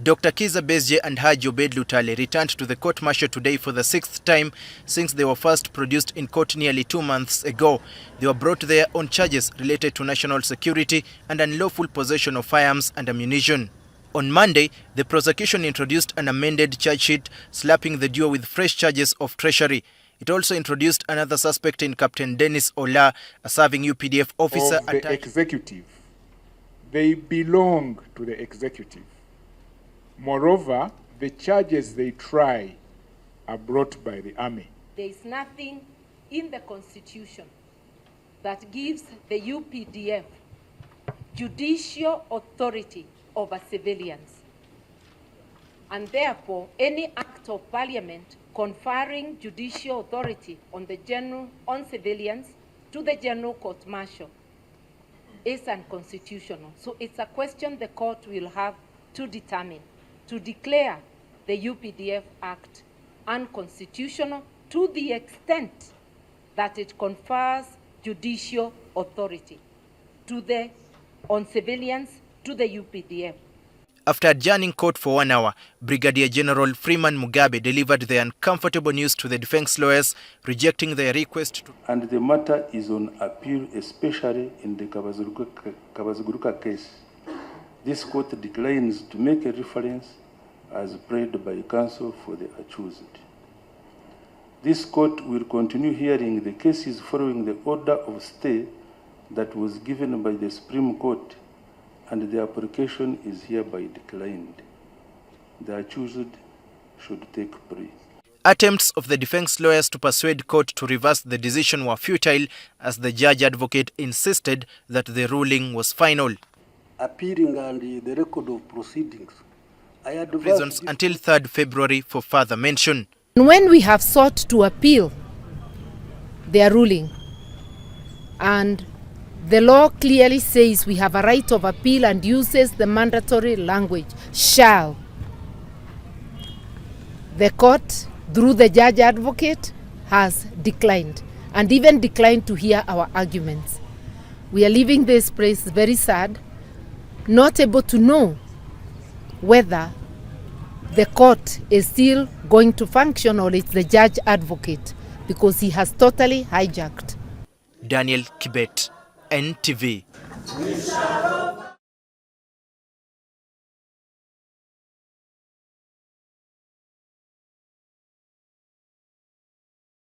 Dr. Besigye and Haji Lutale returned to the court-martial today for the 6th time since they were first produced in court nearly 2 months ago. They were brought there on charges related to national security and unlawful possession of firearms and ammunition. On Monday, the prosecution introduced an amended charge sheet, slapping the duo with fresh charges of treasury. It also introduced another suspect in Captain Dennis Ola, a serving UPDF officer. Of the executive. They belong to the executive. Moreover, the charges they try are brought by the army. There is nothing in the Constitution that gives the UPDF judicial authority over civilians. And therefore, any act of parliament conferring judicial authority on civilians to the general court-martial is unconstitutional. So it's a question the court will have to determine, to declare the UPDF Act unconstitutional to the extent that it confers judicial authority on civilians to the UPDF. After adjourning court for 1 hour, Brigadier General Freeman Mugabe delivered the uncomfortable news to the defense lawyers, rejecting their request to... And the matter is on appeal, especially in the Kabazuguruka case. This court declines to make a reference as prayed by counsel for the accused. This court will continue hearing the cases following the order of stay that was given by the Supreme Court, and the application is hereby declined. The accused should take plea. Attempts of the defense lawyers to persuade court to reverse the decision were futile, as the judge advocate insisted that the ruling was final. Appearing on the record of proceedings, I advise prisons until 3rd February for further mention. When we have sought to appeal their ruling, and the law clearly says we have a right of appeal and uses the mandatory language, shall. The court, through the judge advocate, has declined, and even declined to hear our arguments. We are leaving this place very sad, not able to know whether the court is still going to function or it's the judge advocate, because he has totally hijacked. Daniel Kibet, NTV.